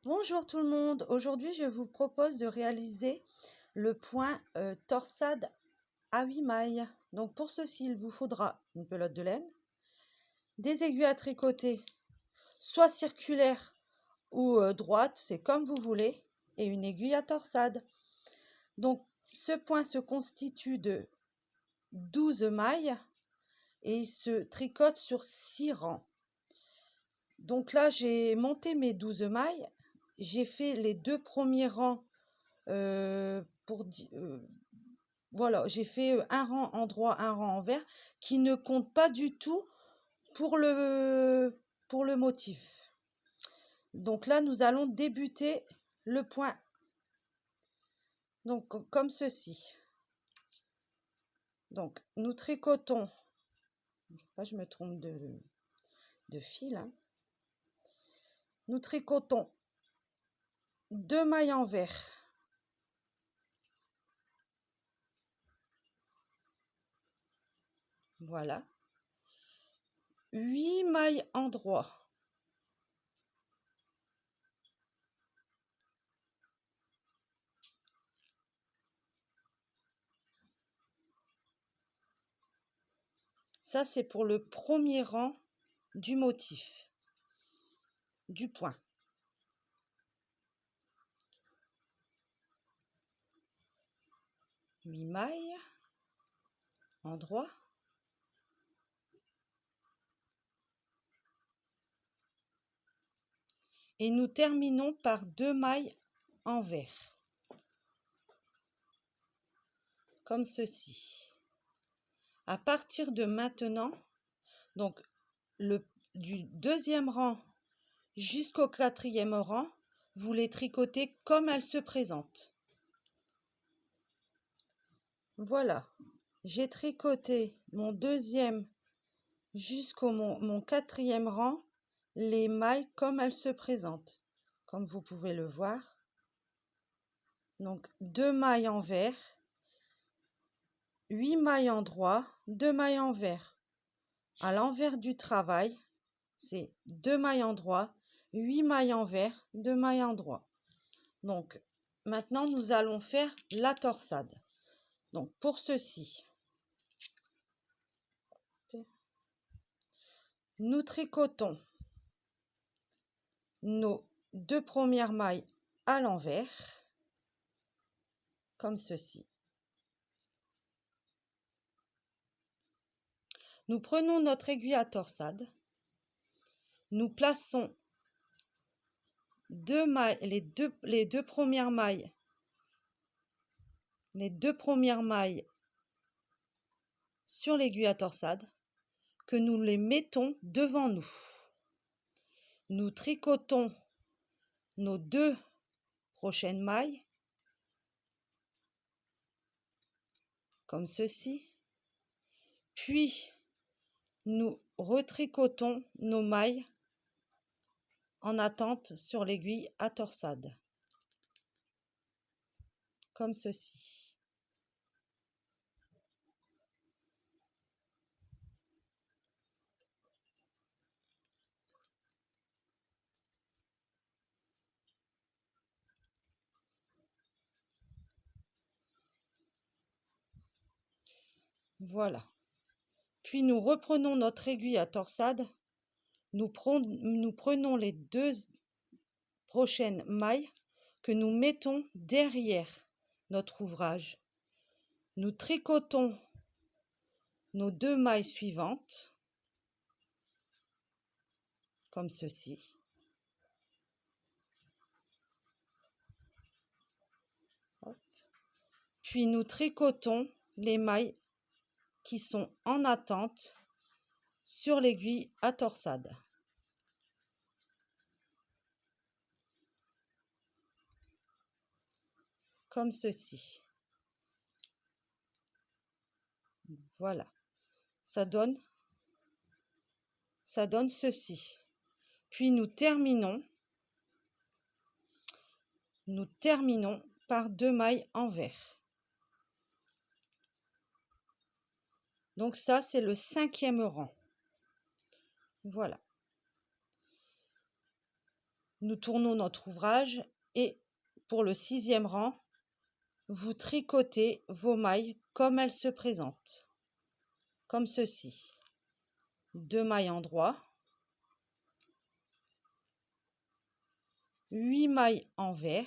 Bonjour tout le monde, aujourd'hui je vous propose de réaliser le point torsade à 8 mailles. Donc pour ceci il vous faudra une pelote de laine, des aiguilles à tricoter, soit circulaires ou droites, c'est comme vous voulez, et une aiguille à torsade. Donc ce point se constitue de 12 mailles et il se tricote sur 6 rangs. Donc là j'ai monté mes 12 mailles. J'ai fait les 2 premiers rangs voilà, j'ai fait un rang en droit, un rang en vert, qui ne compte pas du tout pour le motif. Donc là, nous allons débuter le point. Donc comme ceci. Donc nous tricotons, pas je me trompe de fil, hein. Nous tricotons 2 mailles en vert. Voilà. 8 mailles en droit. Ça, c'est pour le premier rang du motif, du point. 8 mailles en droit. Et nous terminons par 2 mailles en vert, comme ceci. À partir de maintenant, donc du deuxième rang jusqu'au quatrième rang, vous les tricotez comme elles se présentent. Voilà, j'ai tricoté mon deuxième jusqu'au mon quatrième rang, les mailles comme elles se présentent, comme vous pouvez le voir. Donc 2 mailles en vert, 8 mailles en droit, 2 mailles en vert. À l'envers du travail, c'est 2 mailles en droit, 8 mailles en vert, 2 mailles en droit. Donc maintenant nous allons faire la torsade. Donc pour ceci, nous tricotons nos 2 premières mailles à l'envers, comme ceci. Nous prenons notre aiguille à torsade, nous plaçons les deux premières mailles sur l'aiguille à torsade, que nous les mettons devant nous. Nous tricotons nos 2 prochaines mailles, comme ceci, puis nous retricotons nos mailles en attente sur l'aiguille à torsade, comme ceci. Voilà. Puis nous reprenons notre aiguille à torsade, nous prenons les 2 prochaines mailles que nous mettons derrière notre ouvrage. Nous tricotons nos 2 mailles suivantes, comme ceci. Hop. Puis nous tricotons les mailles qui sont en attente sur l'aiguille à torsade. Comme ceci. Voilà. Ça donne ceci. Puis nous terminons par 2 mailles en vert. Donc ça, c'est le 5e rang. Voilà. nous tournons notre ouvrage et pour le 6e rang, vous tricotez vos mailles comme elles se présentent, comme ceci. 2 mailles en droit, 8 mailles envers,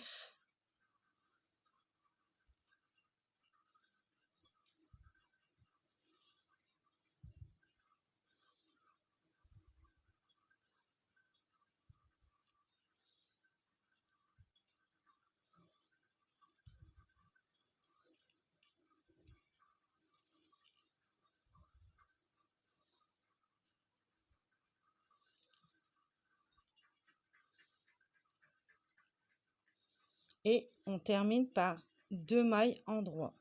et on termine par 2 mailles en droit.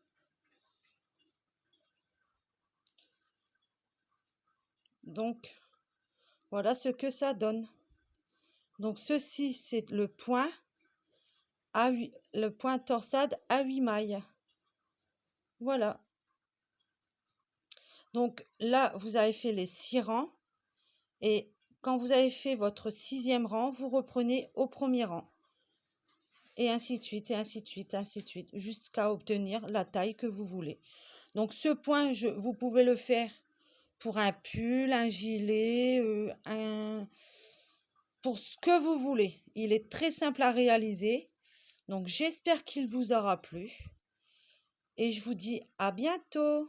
Donc, voilà ce que ça donne. Donc, ceci, c'est le point torsade à 8 mailles. Voilà. Donc, là, vous avez fait les 6 rangs. Et quand vous avez fait votre 6e rang, vous reprenez au 1er rang. Et ainsi de suite, et ainsi de suite, ainsi de suite, jusqu'à obtenir la taille que vous voulez. Donc, ce point, vous pouvez le faire pour un pull, un gilet, pour ce que vous voulez. Il est très simple à réaliser. Donc, j'espère qu'il vous aura plu. Et je vous dis à bientôt.